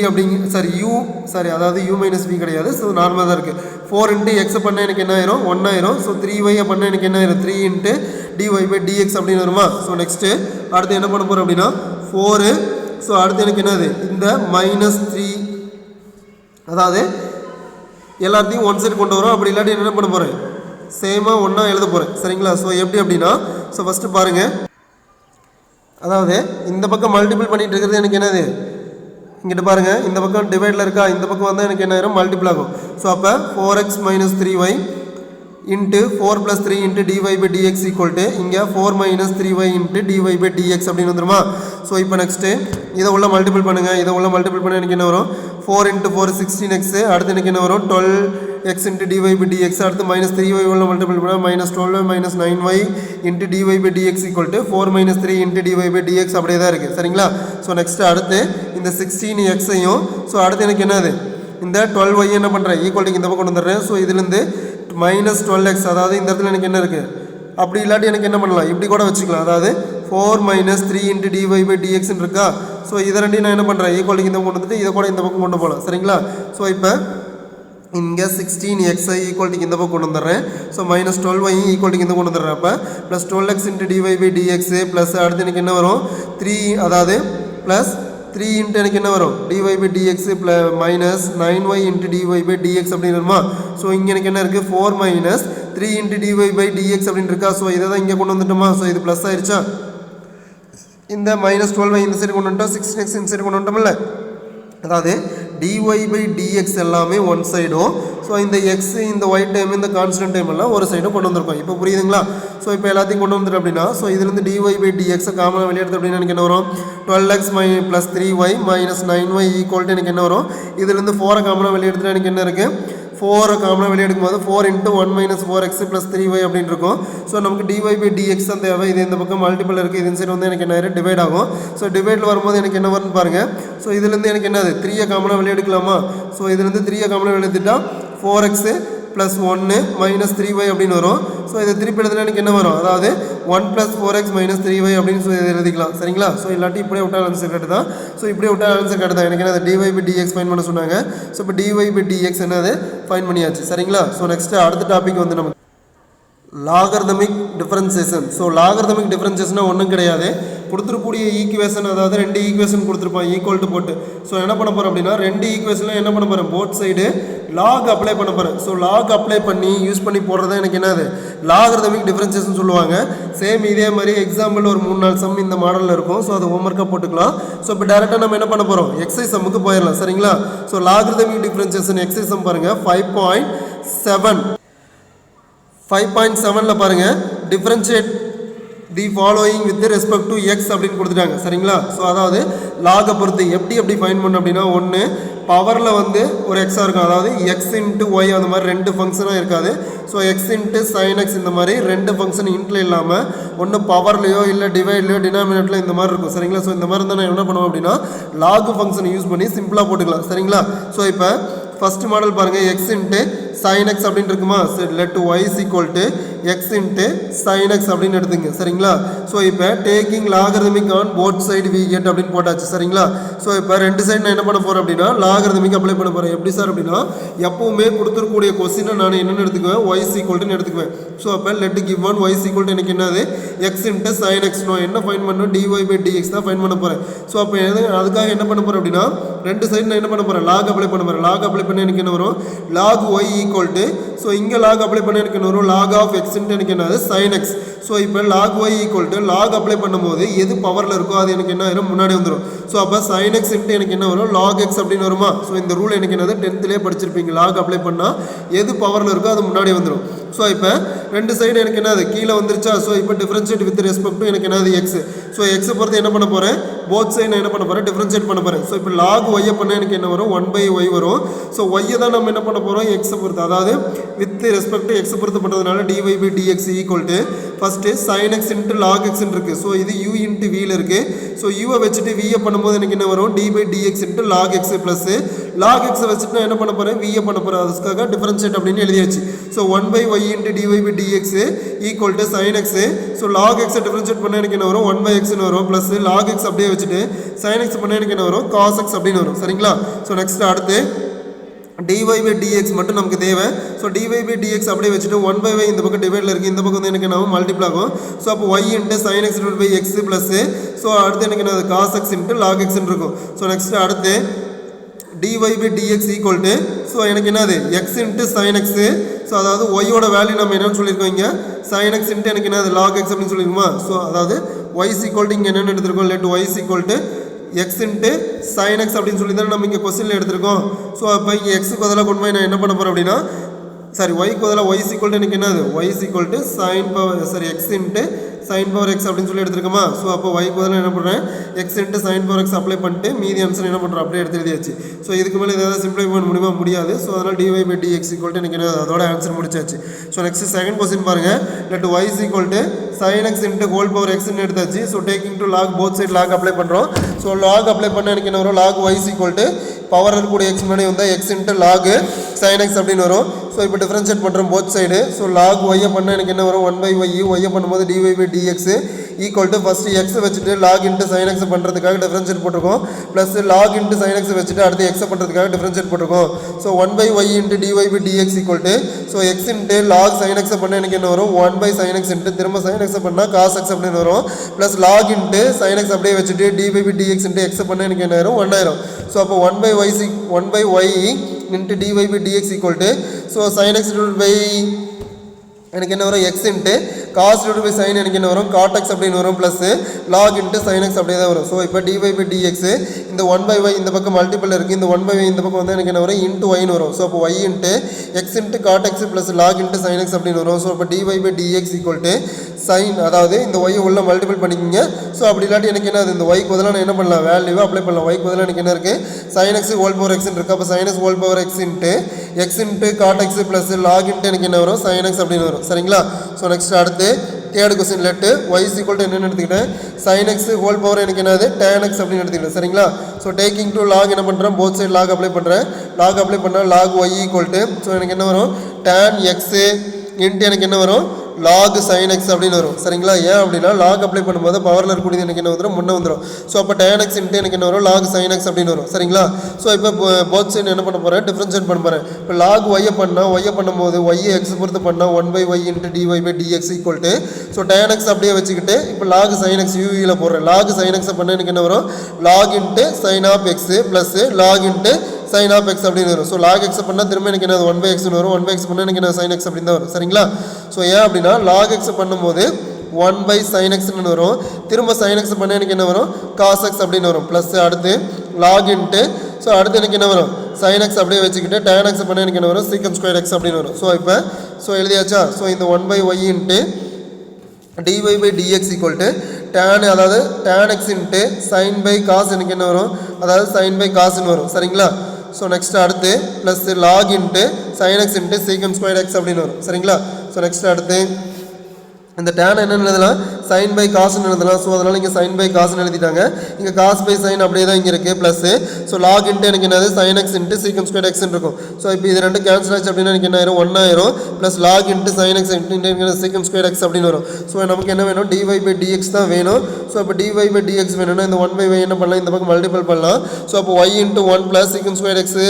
அதாவது u - v கிடையாது. ஸோ நார்மலாக தான் இருக்குது. 4 இன்ட்டு எக்ஸை பண்ண எனக்கு என்ன ஆயிரும் 1 ஆயிரும். ஸோ 3y பண்ண எனக்கு என்ன ஆயிரும் 3 இன்ட்டு dy/dx அப்படின்னு வருமா. ஸோ நெக்ஸ்ட்டு அடுத்து என்ன பண்ண போகிறோம் அப்படின்னா 4 ஸோ அடுத்து எனக்கு என்னது இந்த -3 அதாவது எல்லாத்தையும் ஒன் சைடு கொண்டு வரும். அப்படி இல்லாட்டி என்ன பண்ண போகிறேன் சேமாக ஒன்றா எழுத போகிறேன். சரிங்களா. ஸோ எப்படி அப்படின்னா ஸோ ஃபஸ்ட்டு பாருங்கள். அதாவது இந்த பக்கம் மல்டிபிள் பண்ணிகிட்டு இருக்கிறது எனக்கு என்னது இங்கிட்டு பாருங்கள் இந்த பக்கம் டிவைடில் இருக்கா, இந்த பக்கம் வந்தால் எனக்கு என்ன ஆயிரும் மல்டிபிள் ஆகும். ஸோ அப்போ 4x - 3y into 4 + 3 into dy/dx equal to இங்கே 4 - 3y இன்ட்டு dy/dx அப்படின்னு வந்துருமா. ஸோ இப்போ நெக்ஸ்ட்டு இதை உள்ள மல்டிபிள் பண்ணுங்கள். இதை உள்ள மல்டிபிள் பண்ண எனக்கு என்ன வரும் 4 × 4 16x அடுத்து எனக்கு என்ன வரும் 12x இன்ட்டு dy/dx அடுத்து -3y உள்ள மல்டிபிள் பண்ணால் -12 - 9y into dy/dx equal to 4 - 3 into dy/dx அப்படியே தான் இருக்குது. சரிங்களா. ஸோ நெக்ஸ்ட்டு அடுத்து இந்த 16xையும் ஸோ அடுத்து எனக்கு என்னது இந்த 12y என்ன பண்ணுறேன் ஈக்குவல்ட்டு இந்த பக்கம் கொண்டு வந்துடுறேன். ஸோ இதுலேருந்து -12x அதாவது இந்த இடத்துல எனக்கு என்ன இருக்குது அப்படி இல்லாட்டி எனக்கு என்ன பண்ணலாம் இப்படி கூட வச்சுக்கலாம். அதாவது 4 மைனஸ் 3 இன்ட்டு டிஒய் பை டிஎக்ஸ்ன்னு இருக்கா. ஸோ இதை ரெண்டையும் நான் என்ன பண்ணுறேன், ஈக்குவலுக்கு இந்த பக்கம் கொண்டு வந்துட்டு இதை கூட இந்த பக்கம் கொண்டு போகலாம். சரிங்களா. ஸோ இப்போ இங்கே 16xi ஈக்குவல்ட்டுக்கு இந்த பக்கம் கொண்டு வந்துடுறேன். ஸோ மைனஸ் 12y ஈக்குவல்ட்டுக்கு இந்த கொண்டு வந்துடுறேன். அப்போ plus 12x into dy by dx plus அடுத்து எனக்கு என்ன வரும் 3, அதாவது ப்ளஸ் 3 இன்ட்டு எனக்கு என்ன வரும் dy by dx minus 9y into dy by dx அப்படின்னு வருமா. ஸோ இங்கே எனக்கு என்ன இருக்குது 4 minus 3 into dy by dx அப்படின்னு இருக்கா. ஸோ இதை தான் இங்கே கொண்டு வந்துட்டோமா. ஸோ இது ப்ளஸ் ஆயிடுச்சா. இந்த மைனஸ் 12y இந்த சைடு கொண்டு வந்துட்டோம், 16x இந்த சைடு கொண்டு வந்துட்டோம்ல. அதாவது டிஒய் பை டிஎக்ஸ் எல்லாமே ஒன் சைடும், ஸோ இந்த எக்ஸ் இந்த ஒய் டைம் இந்த கான்ஸ்டன்ட் டைம் எல்லாம் ஒரு சைடும் கொண்டு வந்திருக்கோம். இப்போ புரியுதுங்களா. ஸோ இப்போ எல்லாத்தையும் கொண்டு வந்துட்டு அப்படின்னா ஸோ இதுலேருந்து டிஒய் பை டிஎக்ஸை காமனாக வெளியெடுத்து அப்படின்னா எனக்கு என்ன வரும் 12x plus 3y minus 9y equal to எனக்கு என்ன வரும். இதுலேருந்து 4 காமனாக வெளியெடுத்துட்டு எனக்கு என்ன இருக்குது 4 காமனாக வெளியெடுக்கும் போது 4 into 1 minus 4x plus 3y அப்படின்னு இருக்கும். ஸோ நமக்கு டிஒய் பை டிஎக்ஸ் தான் தேவை. இது இந்த பக்கம் மல்டிபிள் இருக்குது, இது சைடு வந்து எனக்கு என்ன டிவைட் ஆகும். ஸோ டிவைடில் வரும்போது எனக்கு என்ன வரும்னு பாருங்கள். ஸோ இதுலேருந்து எனக்கு என்னது 3 காமனாக வெளியெடுக்கலாமா. ஸோ இதுலேருந்து 3 காமனாக வெளியெடுத்துட்டா 4x ப்ளஸ் 1 மைனஸ் 3y அப்படின்னு வரும். ஸோ இதை திருப்பி எழுதுனா எனக்கு என்ன வரும், அதாவது 1 ப்ளஸ் 4x மைனஸ் 3y அப்படின்னு சொல்லி எழுதிக்கலாம். சரிங்களா. ஸோ இல்லாட்டி இப்படியே விட்டால் ஆன்சர் கரெக்ட் தான். ஸோ இப்படியே விட்டால் ஆன்சர் கரெக்ட் தான். எனக்கு என்ன டிஒய் பை டிஎக்ஸ் ஃபைன் பண்ண சொன்னாங்க. ஸோ இப்போ டிஒய் பை டிஎக்ஸ் என்னது ஃபைன் பண்ணியாச்சு. சரிங்களா. ஸோ நெக்ஸ்ட்டு அடுத்த டாபிக் வந்து நமக்கு லாகர்தமிக் டிஃபரன்சியேஷன். ஸோ லாகர்தமிக் டிஃபரன்சியேஷனாக ஒன்றும் கிடையாது, கொடுத்துருக்கூடிய ஈக்குவேஷன், அதாவது 2 ஈக்குவேஷன் கொடுத்துருப்பான் ஈக்குவல் டு போட்டு. ஸோ என்ன பண்ண போகிறோம் அப்படின்னா 2 ஈக்குவேஷனில் என்ன பண்ண போகிறேன், போத் சைடு லாக் அப்ளை பண்ண போகிறேன். ஸோ லாக் அப்ளை பண்ணி யூஸ் பண்ணி போடுறதா எனக்கு என்னது லாகர்தமிக் டிஃபரன்சியேஷன் சொல்லுவாங்க. சேம் இதே மாதிரி எக்ஸாம்பிள் ஒரு 3-4 சம் இந்த மாடலில் இருக்கும். ஸோ அது ஹோம்ஒர்க்காக போட்டுக்கலாம். ஸோ இப்போ டேரெக்டாக நம்ம என்ன பண்ண போகிறோம், எக்ஸைஸ் சம்முக்கு போயிடலாம். சரிங்களா. So logarithmic differentiation exercise some பாருங்கள் 5.7ல் பாருங்கள் differentiate the following with respect to X அப்படின்னு கொடுத்துட்டாங்க. சரிங்களா. ஸோ அதாவது லாகை பொறுத்து எப்படி ஃபைன் பண்ணணும் அப்படின்னா, ஒன்று பவரில் வந்து ஒரு எக்ஸாக இருக்கும், அதாவது எக்ஸ் இன்ட்டு ஒய் அந்த மாதிரி 2 ஃபங்க்ஷனாக இருக்காது. So x into sine X இந்த மாதிரி 2 ஃபங்க்ஷன் இன்ட்டில் இல்லாமல் ஒன்று பவர்லையோ இல்லை டிவைட்லையோ டினாமினேட்டில் இந்த மாதிரி இருக்கும். சரிங்களா. ஸோ இந்த மாதிரி தான் நான் என்ன பண்ணுவோம் அப்படின்னா லாக் ஃபங்க்ஷனை யூஸ் பண்ணி சிம்பிளாக போட்டுக்கலாம். சரிங்களா. ஸோ இப்போ ஃபஸ்ட் மாடல் பாருங்கள், எக்ஸ் இன்ட்டு சைன் எக்ஸ் அப்படின்னு இருக்குமா. Let y is equal to x into sine x அப்படின்னு எடுத்துங்க. சரிங்களா. ஸோ இப்போ taking logarithmic on both side we get அப்படின்னு போட்டாச்சு. சரிங்களா. ஸோ இப்போ 2 சைடு நான் என்ன பண்ண போகிறேன் அப்படின்னா லாகர்தமிக் அப்ளை பண்ண போகிறேன். எப்படி சார் அப்படின்னா எப்பவுமே கொடுத்துருக்கூடிய கொஸ்டினை நான் என்னென்னு எடுத்துக்குவேன், ஒய் இஸ் ஈக்குவல்ட்டுன்னு எடுத்துக்குவேன். ஸோ அப்போ let give one y is equal to எனக்கு என்னது எக்ஸ் இன்ட்டு சைன் எக்ஸ். நான் என்ன ஃபைன் பண்ணணும், டிஒய் பை டிஎக்ஸ் தான் ஃபைன் பண்ண போகிறேன். ஸோ அப்போ அதுக்காக என்ன பண்ண போகிறேன் அப்படின்னா 2 சைடு நான் என்ன பண்ண போகிறேன், லாக் அப்ளை பண்ண போகிறேன். லாக் அப்ளை பண்ண எனக்கு என்ன வரும், log y equal to, so இங்கே லாக் அப்ளை பண்ண எனக்கு என்ன வரும், லாக் ஆஃப் எக்ஸ்ன்ட்டு எனக்கு என்னது சைன் எக்ஸ். ஸோ இப்போ log y equal to log apply பண்ணும்போது எது பவரில் இருக்கோ அது எனக்கு என்ன ஆயிரும், முன்னாடி வந்துடும். ஸோ அப்போ சைன் எக்ஸ் இன்ட்டு எனக்கு என்ன வரும், லாக் எக்ஸ் அப்படின்னு வருமா. ஸோ இந்த ரூல் எனக்கு என்னது 10th படிச்சிருப்பீங்க. லாக் அப்ளை பண்ணால் எது பவரில் இருக்கோ அது முன்னாடி வந்துடும். ஸோ இப்போ 2 சைடு எனக்கு என்னது கீழே வந்துருச்சா. ஸோ இப்போ டிஃபரன்ஷியேட் வித் ரெஸ்பெக்ட் டு எனக்கு என்னது எக்ஸ். ஸோ எக்ஸை பொறுத்து என்ன பண்ண போகிறேன், போத் சைடு நான் என்ன பண்ண போகிறேன், டிஃபரன்ஷியேட் பண்ண போகிறேன். ஸோ இப்போ லாக் ஒய்யை பண்ண எனக்கு என்ன வரும், 1/y வரும். ஸோ ஒய்யை தான் நம்ம என்ன பண்ண போகிறோம், எக்ஸை பொறுத்து, அதாவது வித் ரெஸ்பெக்ட் டு எக்ஸை பொறுத்து பண்ணுறதுனால dy by dx equal to first sine x into log எக்ஸ்ன்னு இருக்குது. ஸோ இது யூ இன்ட்டு வியில் இருக்குது. ஸோ யூவை வச்சுட்டு வியை பண்ணும்போது எனக்கு என்ன வரும், d by dx into log x plus log எக்ஸை வச்சுட்டு நான் என்ன பண்ண போகிறேன், வியை பண்ண போகிறேன். அதுக்காக டிஃபரன்ஷியேட் அப்படின்னு எழுதியாச்சு. So 1/y into dy by dx equal to sine x. So log எக்ஸை டிஃபரன்ஷியேட் பண்ண எனக்கு என்ன வரும், 1/xன்னு வரும். ப்ளஸ் லாக் எக்ஸ் அப்படியே வச்சுட்டு சைன் எக்ஸ் பண்ண எனக்கு என்ன வரும், காஸ் எக்ஸ் அப்படின்னு வரும். சரிங்களா. ஸோ நெக்ஸ்ட் அடுத்து dy by dx மட்டும் நமக்கு தேவை. ஸோ dy by dx அப்படியே வச்சுட்டு 1/y இந்த பக்கம் டிவைடில் இருக்குது, இந்த பக்கம் வந்து எனக்கு என்ன மல்டிபிள் ஆகும். ஸோ அப்போ y into sine x divide by x plus. So அடுத்து எனக்கு என்ன காஸ் எக்ஸ் இன்ட்டு லாக் எக்ஸ்ன்னு இருக்கும். ஸோ நெக்ஸ்ட் அடுத்து dy by dx equal to, so எனக்கு என்னது x into sine x. So அதாவது ஒய்யோட வேல்யூ நம்ம என்னென்னு சொல்லியிருக்கோம், இங்கே சைன் எக்ஸ் இன்ட்டு எனக்கு என்னது லாக் எக்ஸ் அப்படின்னு சொல்லியிருக்குமா. ஸோ அதாவது y ஈக்குவல் டு இங்கே என்னென்னு எடுத்துருக்கோம், let y equal to x into sine x அப்படின்னு சொல்லி தானே நம்ம இங்கே கொஸ்டினில் எடுத்திருக்கோம். ஸோ அப்போ இங்கே எக்ஸுக்கு பதிலாக கொண்டு போய் நான் என்ன பண்ண போகிறேன் அப்படின்னா, ஒய்க்கு பதிலாக ஒய் ஈக்குவல் டு எனக்கு என்னது y equal to sine power x into sine power x அப்படின்னு சொல்லி எடுத்துருக்கோமா. ஸோ அப்போ ஒய்க்கு பதிலாக என்ன பண்ணுறேன், x into sine power x apply பண்ணிட்டு மீதி ஆன்சர் என்ன பண்ணுறோம் அப்படியே எடுத்து எழுதியாச்சு. ஸோ இதுக்கு மேலே ஏதாவது சிம்பிளை பண்ண முடியுமா, முடியாது. ஸோ அதனால் dy by dx equal to எனக்கு என்ன அதோட ஆன்சர் முடிச்சாச்சு. ஸோ நெக்ஸ்ட் செகண்ட் கொஸ்டின் பாருங்கள், let y equal to sine x into whole power எக்ஸ்ன்னு எடுத்தாச்சு. So taking to log both side log apply பண்ணுறோம். ஸோ லாக் அப்ளை பண்ண எனக்கு என்ன வரும், log y equal to power இருக்கக்கூடிய எக்ஸ் முன்னாடி வந்தால் x into log sine x அப்படின்னு வரும். ஸோ இப்போ டிஃபரன்ஷியேட் பண்ணுறோம் போத் சைடு. ஸோ லாக் ஒய்யை பண்ண எனக்கு என்ன வரும், 1/y ஒய்யை பண்ணும்போது dy by dx equal to first x வச்சுட்டு லாக் இன்ட்டு சைன் எக்ஸ் பண்ணுறதுக்காக டிஃபரன்ஷியேட் போட்டிருக்கோம் plus log into sine x வச்சுட்டு அடுத்து எக்ஸை பண்ணுறதுக்காக டிஃபரன்ஷியேட் போட்டிருக்கோம் so 1/y into dy/dx equal to so x into log sine எக்ஸை பண்ணால் எனக்கு என்ன வரும் 1/sin x இன்ட்டு திரும்ப சைன் எக்ஸை பண்ணால் காஸ் எக்ஸ் அப்படின்னு வரும் plus log into sine x அப்படியே வச்சுட்டு dy/dx இன்ட்டு எக்ஸை பண்ணால் எனக்கு என்ன ஆயிரும் 1 ஆயிரும் ஸோ அப்போ 1/y into dy/dx equal to so sine x by எனக்கு என்ன வரும் x into cos divide by sine எனக்கு என்ன வரும் காட் எக்ஸ் அப்படின்னு வரும் plus log into sine x அப்படியே தான் வரும் ஸோ இப்போ dy/dx இந்த 1/y இந்த பக்கம் மல்டிபிள் இருக்குது இந்த 1/y இந்த பக்கம் வந்து எனக்கு என்ன வரும் இன்ட்டு ஒய்னு வரும் ஸோ அப்போ y into X into cot x plus log into sine x அப்படின்னு வரும் ஸோ இப்போ dy/dx ஈக்குவல் டு சைன் அதாவது இந்த ஒய்யை உள்ள மல்டிபிள் பண்ணிக்கிங்க ஸோ அப்படி இல்லாட்டி எனக்கு என்ன இந்த ஒய்க்கு பதிலாக நான் என்ன பண்ணலாம் வேல்யூவை அப்ளை பண்ணலாம் ஒய்க்கு பதிலாக எனக்கு என்ன இருக்குது சைன் எக்ஸ் ஹோல் பவர் எக்ஸ்ன்னு இருக்குது அப்போ sine x whole power x into cot x plus log into எனக்கு என்ன வரும் சைன் எக்ஸ் அப்படின்னு வரும் சரிங்களா ஸோ நெக்ஸ்ட் அடுத்து third question let y equal to என்னென்னு எடுத்துக்கிட்டேன் சைன் எக்ஸ் ஹோல் பவர் எனக்கு என்னது டேன் எக்ஸ் அப்படின்னு எடுத்துக்கிட்டேன் சரிங்களா ஸோ டேக்கிங் டு லாக் என்ன பண்ணுறேன் போத் சைடு லாக் அப்ளை பண்ணுறேன் லாக் அப்ளை பண்ணால் log y equal to so எனக்கு என்ன வரும் டேன் எக்ஸு இன்ட்டு எனக்கு என்ன வரும் லாக் சைன் எக்ஸ் அப்படின்னு வரும் சரிங்களா ஏன் அப்படின்னா லாக் அப்ளை பண்ணும்போது பவரில் இருக்கக்கூடியது எனக்கு என்ன வந்துடும் முன்னே வந்துடும் ஸோ அப்போ டேன் எக்ஸ் இன்ட்டு எனக்கு என்ன வரும் லாக் சைன் எக்ஸ் அப்படின்னு வரும் சரிங்களா ஸோ இப்போ போத் சைடு என்ன பண்ண போகிறேன் டிஃப்ரென்ஷியேட் பண்ண போகிறேன் இப்போ லாக் ஒய்யை பண்ணும்போது ஒய்யை எக்ஸ் பொறுத்து பண்ணால் 1/y into dy/dx equal to so tan x அப்படியே வச்சுக்கிட்டு இப்போ லாக் சைன் எக்ஸ் யூவியில் போடுறேன் லாக் சைன் எக்ஸை பண்ணால் எனக்கு என்ன வரும் log into sine of x plus log into sine of x அப்படின்னு வரும் ஸோ லாக் எக்ஸ் பண்ணால் திரும்ப எனக்கு என்ன 1/xன்னு வரும் 1/x பண்ணால் எனக்கு என்ன சைன் எக்ஸ் அப்படின்னு தான் வரும் சரிங்களா ஸோ ஏன் அப்படின்னா லாக் எக்ஸ் பண்ணும்போது 1/sin எக்ஸ்ன்னு வரும் திரும்ப சைன் எக்ஸ் பண்ணால் எனக்கு என்ன வரும் காஸ் எக்ஸ் அப்படின்னு வரும் ப்ளஸ் அடுத்து லாக் இன்ட்டு ஸோ அடுத்து எனக்கு என்ன வரும் சைன் எக்ஸ் அப்படியே வச்சுக்கிட்டு டேன் எக்ஸ் பண்ணால் எனக்கு என்ன வரும் சீக்கன் ஸ்கொயர் எக்ஸ் அப்படின்னு வரும் ஸோ இப்போ ஸோ எழுதியாச்சா ஸோ இந்த 1/y into dy/dx equal to tan அதாவது tan x into sine by cos எனக்கு என்ன வரும் அதாவது சைன் பை காசுன்னு வரும் சரிங்களா ஸோ நெக்ஸ்ட் அடுத்து plus log into sine x into secant square x அப்படின்னு வரும் சரிங்களா ஸோ நெக்ஸ்ட் அடுத்து இந்த டேன் என்னென்னு எழுதலாம் சைன் பை காசுன்னு எழுதலாம் ஸோ அதனால் இங்கே சைன் பை காசுன்னு எழுதிட்டாங்க இங்கே காஸ் பை சைன் அப்படியே தான் இங்கே இருக்குது ப்ளஸ் ஸோ லாக் இன்ட்டு எனக்கு என்னது sine x into secant square எக்ஸ்ன்னு இருக்கும் ஸோ இப்போ இது ரெண்டு கேன்சல் ஆச்சு அப்படின்னா எனக்கு என்ன ஆயிரும் 1 ஆயிரும் plus log into sine x into secant square x அப்படின்னு வரும் ஸோ நமக்கு என்ன வேணும் dy/dx தான் வேணும் ஸோ இப்போ dy/dx வேணும்னா இந்த 1/y என்ன பண்ணலாம் இந்த பக்கம் மல்டிபிள் பண்ணலாம் ஸோ அப்போ y into 1 plus secant square x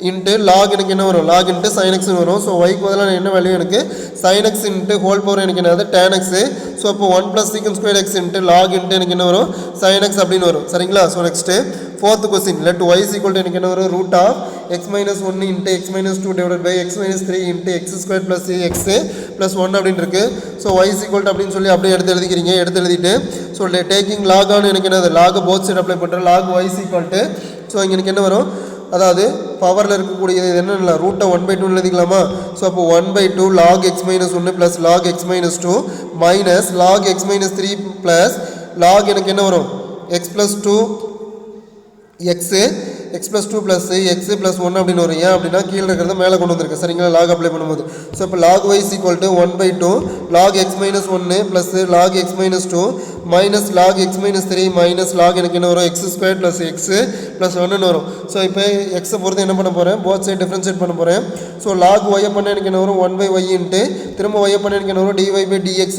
into log எனக்கு என்ன வரும் லாக் இன்ட்டு சைன் எக்ஸ்னு வரும் ஸோ ஒய்க்கு பதிலாக என்ன வேல்யூ எனக்கு sine x into whole power எனக்கு என்னது டேன் எக்ஸு ஸோ அப்போ 1 plus secant square x into log into எனக்கு என்ன வரும் சைன் எக்ஸ் அப்படின்னு வரும் சரிங்களா so next fourth question let y is equal to எனக்கு என்ன வரும் root of x minus 1 into x minus 2 divided by x minus 3 into x square plus x plus 1 அப்படின்னு இருக்கு so y is equal to அப்படின்னு சொல்லி அப்படியே எடுத்து எழுதிட்டு ஸோ டேக்கிங் லாக் ஆன் எனக்கு என்னது லாக் போத் சைடு அப்ளை பண்ணுறேன் log y is equal to so இங்கே எனக்கு என்ன வரும் அதாவது பவரில் இருக்கக்கூடியது என்னென்ன ரூட்டை 1/2 எழுதிக்கலாமா ஸோ அப்போ 1/2 log x minus 1 plus log x minus 2 minus log x minus 3 plus lock எனக்கு என்ன வரும் x plus 2 x plus 2 plus x plus 1 அப்படின்னு வரும் ஏன் அப்படின்னா கீழே இருக்கிறத மேலே கொண்டு வந்திருக்கு சரிங்களா லாக் அப்ளை பண்ணும்போது ஸோ இப்போ log y is equal to 1/2 log x minus 1 plus log x minus 2 minus log x minus 3 minus log எனக்கு என்ன வரும் x square plus x plus 1ன்னு வரும் ஸோ இப்போ எக்ஸை பொறுத்து என்ன பண்ண போகிறேன் போத் சைடு டிஃப்ரென்ஷியேட் பண்ண போகிறேன் ஸோ லாக் ஒய்யை பண்ண எனக்கு என்ன வரும் 1/y இன்ட்டு திரும்ப ஒய்யை பண்ண எனக்கு என்ன வரும் dy/dx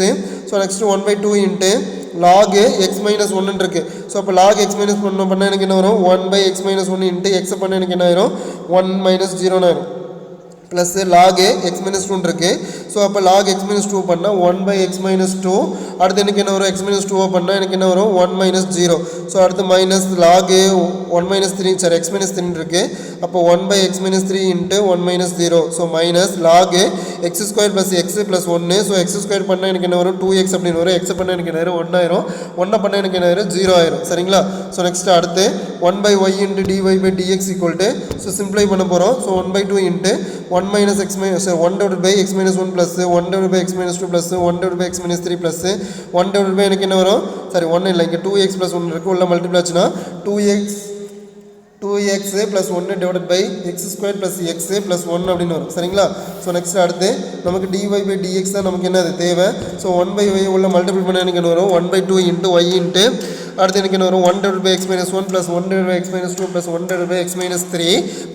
so next 1/2 into log x minus 1 இருக்கு ஸோ அப்போ log x minus 1 பண்ணால் எனக்கு என்ன வரும் 1/x minus 1 இன்ட்டு எக்ஸ் பண்ணால் எனக்கு என்ன ஆயிரும் 1 minus 0 ஆயிரும் ப்ளஸ் log x minus 2 இருக்கு ஸோ அப்போ log x minus 2 பண்ணால் 1/x minus 2 அடுத்து எனக்கு என்ன வரும் x minus 2 பண்ணால் எனக்கு என்ன வரும் 1 minus 0 ஸோ அடுத்து மைனஸ் log 1 minus 3 சரி x minus 3 இருக்கு அப்போ 1/x minus 3 into 1 minus 0 so minus log x square plus x plus 1 so X square பண்ணால் எனக்கு என்ன வரும் 2x அப்படின்னு வரும் எக்ஸ் பண்ணால் எனக்கு என்ன ஆயிரும் 1 ஆயிரும் 1 பண்ணால் எனக்கு என்ன ஆயிரும் 0 ஆயிரும் சரிங்களா ஸோ நெக்ஸ்ட் அடுத்து 1/y into dy/dx equal to so simply பண்ண போகிறோம் so 1/2 into 1 minus x minus 1 divided by x minus 1 plus 1 divided by x minus 2 plus 1 divided by x minus 3 plus 1 divided by எனக்கு என்ன வரும் சரி 1 இல்லை இங்கே 2x plus 1 இருக்குது உள்ள மல்டிப்ளை ஆச்சுன்னா 2x plus 1 divided by x square plus x plus 1 அப்படின்னு வரும் சரிங்களா ஸோ நெக்ஸ்ட் அடுத்து நமக்கு dy/dx தான் நமக்கு என்னது தேவை ஸோ 1/y உள்ள மல்டிபிள் பண்ண எனக்கு என்ன வரும் 1/2 இன்ட்டு y இன்ட்டு அடுத்து எனக்கு என்ன வரும் 1 divided by x minus 1 plus 1 divided by x minus 2 plus 1 divided by x minus 3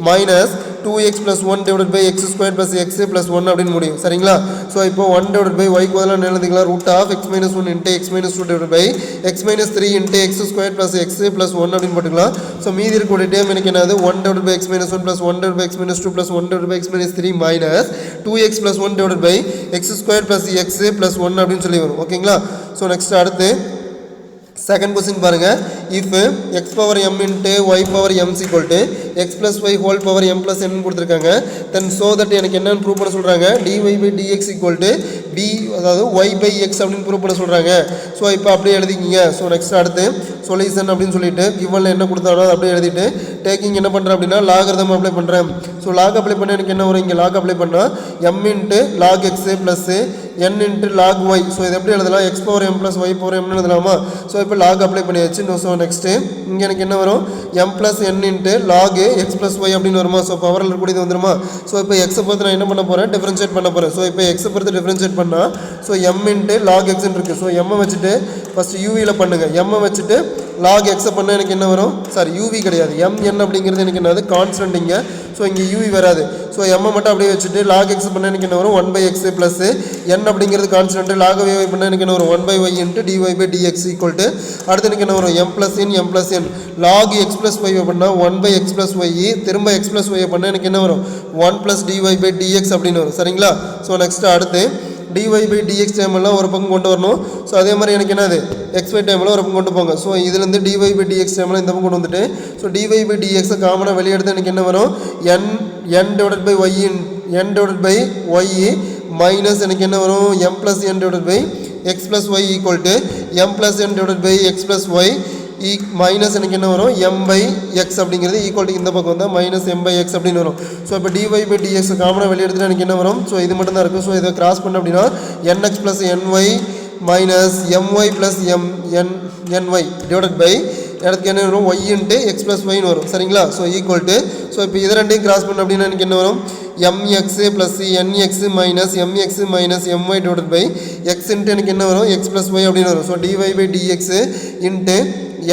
minus 2x plus 1 divided by x squared plus x plus 1 அப்படின்னு முடியும் சரிங்களா. ஸோ இப்போ 1 divided by y பதிலாக என்ன எழுதிக்கலாம் root of x minus 1 into x minus 2 divided by x minus 3 into x squared plus x plus 1 அப்படின்னு போட்டுக்கலாம். So மீதி இருக்கக்கூடிய டேம் எனக்கு என்னது 1 divided by x minus 1 plus 1 divided by x minus 2 plus 1 divided by x minus 3 minus 2x plus 1 divided by x squared plus x plus 1 அப்படின்னு சொல்லி வரும் ஓகேங்களா. ஸோ நெக்ஸ்ட் அடுத்து செகண்ட் கொஸ்டின் பாருங்க. If x power m into y power m equal to x plus y whole power m plus n கொடுத்துருக்காங்க. Then so that எனக்கு என்னென்னு prove பண்ண சொல்கிறாங்க dy by dx equal to p அதாவது y by x அப்படின்னு prove பண்ண சொல்கிறாங்க. So இப்போ அப்படியே எழுதிக்கிங்க. ஸோ நெக்ஸ்ட் அடுத்து சொல்யூஷன் அப்படின்னு சொல்லிட்டு கிவனில் என்ன கொடுத்தாலும் அதை அப்படியே எழுதிட்டு டேக்கிங் என்ன பண்ணுறேன் அப்படின்னா லாகர்தம் அப்ளை பண்ணுறேன். ஸோ லாக் அப்ளை பண்ண எனக்கு என்ன வரும் இங்கே லாக் அப்ளை பண்ணால் m into log x plus n into log y. So இது எப்படி எழுதலாம் x power m plus y power எம்னு எழுதலாமா. ஸோ இப்போ லாக் அப்ளை பண்ணியாச்சு. ஸோ நெக்ஸ்ட்டு இங்கே எனக்கு என்ன வரும் m plus n into log x plus y அப்படின்னு வருமா. ஸோ பவரில் இருக்கக்கூடியது வந்துருமா. ஸோ இப்போ எக்ஸை பொறுத்து நான் என்ன பண்ண போகிறேன் டிஃபரன்ஷியேட் பண்ண போகிறேன். ஸோ இப்போ எக்ஸை பொறுத்து டிஃபரன்ஷியேட் பண்ணால் ஸோ எம் இன்ட்டு லாக் எக்ஸ்ன்னு இருக்குது. ஸோ எம்மை வச்சுட்டு ஃபஸ்ட்டு யூவியில் பண்ணுங்கள். எம்மை வச்சுட்டு லாக் எக்ஸை பண்ணால் எனக்கு என்ன வரும் சாரி யூவி கிடையாது எம்என் அப்படிங்கிறது எனக்கு என்னது கான்ஸ்டன்ட் இங்கே. ஸோ இங்கே யூவி வராது. ஸோ எம்மை மட்டும் அப்படியே வச்சுட்டு லாக் எக்ஸ் பண்ணால் எனக்கு என்ன வரும் 1/x ப்ளஸ் என் அப்படிங்கிறது கான்ஸ்டன்ட் லாக் ஒய் பண்ணால் எனக்கு என்ன வரும் 1/y into dy by dx equal to அடுத்து எனக்கு என்ன வரும் m plus n log x plus y பண்ணால் 1/x ப்ளஸ் ஒய் திரும்ப எக்ஸ் ப்ளஸ் ஒய் பண்ணால் எனக்கு என்ன வரும் 1 ப்ளஸ் டிஒய் பை டிஎக்ஸ் அப்படின்னு வரும் சரிங்களா. ஸோ நெக்ஸ்ட்டு அடுத்து dy by dx டைமெல்லாம் ஒரு பக்கம் கொண்டு வரணும். ஸோ அதே மாதிரி எனக்கு என்னது xy டைமில் ஒரு பக்கம் கொண்டு போங்க. ஸோ இதுலேருந்து dy by dx டைமில் இந்த பக்கம் கொண்டு வந்துட்டு ஸோ dy by dx காமனாக வெளியெடுத்து எனக்கு என்ன வரும் n divided by y minus எனக்கு என்ன வரும் m plus n divided by x plus y equal to m plus n divided by x plus y minus எனக்கு என்ன வரும் எம் பை எக்ஸ் அப்படிங்கிறது ஈக்குவல் டு இந்த பக்கம் வந்தால் மைனஸ் எம் பை எக்ஸ் அப்படின்னு வரும். ஸோ இப்போ டிஒய் பை டிஎக்ஸ் காமனாக வெளியே எடுத்துகிட்டு எனக்கு என்ன வரும் ஸோ இது மட்டும் தான் இருக்கும். ஸோ இதை கிராஸ் பண்ண அப்படின்னா nx plus ny minus my plus ny divided by இடத்துக்கு என்ன வரும் ஒய் இன்ட்டு எக்ஸ் ப்ளஸ் ஒய்னு வரும் சரிங்களா. ஸோ ஈக்குவல் டு ஸோ இப்போ இது ரெண்டையும் கிராஸ் பண்ண அப்படின்னா எனக்கு என்ன வரும் mx plus nx minus mx minus my divided by x into எனக்கு என்ன வரும் எக்ஸ் ப்ளஸ் ஒய் அப்படின்னு வரும். So dy by dx into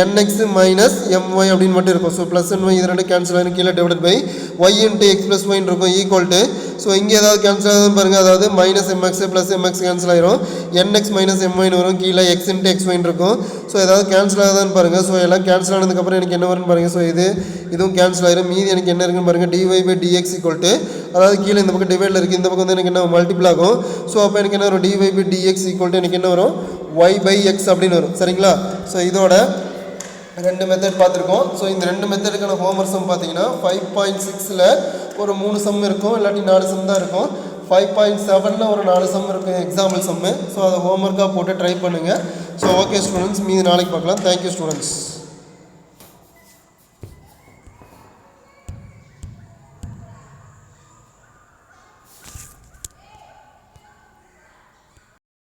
nx minus my அப்படின்னு மட்டும் இருக்கும். ஸோ ப்ளஸ் என் ஒய் இது ரெண்டு கேன்சல் ஆகிடும் கீழே divided by y into x plus ஒய்ன்னு இருக்கும் ஈக்குவல் டு ஸோ இங்கே ஏதாவது கேன்சல் ஆகுதுன்னு பாருங்கள் அதாவது minus MX plus MX cancel ஆகிடும் என்எக்ஸ் மைனஸ் எம்ஒய்னு வரும் கீழே எக்ஸ் இன்ட்டு எக்ஸ் ஒய்ன்னு இருக்கும். ஸோ ஏதாவது கேன்சல் ஆகுதான்னு பாருங்கள். ஸோ எல்லாம் கேன்சல் ஆனதுக்கப்புறம் எனக்கு என்ன வரும்னு பாருங்கள். ஸோ இதுவும் கேன்சல் ஆகிடும் மீதி எனக்கு என்ன இருக்குன்னு பாருங்கள் dy by dx equal to அதாவது கீழே இந்த பக்கம் டிவைடில் இருக்குது இந்த பக்கம் வந்து எனக்கு என்ன மல்டிபிள் ஆகும். ஸோ அப்போ எனக்கு என்ன வரும் dy by dx equal to எனக்கு என்ன வரும் ஒய் பை எக்ஸ் அப்படின்னு வரும் சரிங்களா. ஸோ இதோட ரெண்டு மெத்தட் பார்த்துருக்கோம். ஸோ இந்த ரெண்டு மெத்தடுக்கான ஹோம்ஒர்க் சம் பார்த்தீங்கன்னா 5.6ல் ஒரு 3 சம் இருக்கும் இல்லாட்டி 4 சம் தான் இருக்கும். 5.7ல் ஒரு 4 சம் இருக்கும் எக்ஸாம்பிள் சம்மு. ஸோ அதை ஹோம்ஒர்க்காக போட்டு ட்ரை பண்ணுங்கள். ஸோ ஓகே ஸ்டூடெண்ட்ஸ் மீது நாளைக்கு பார்க்கலாம். Thank you students.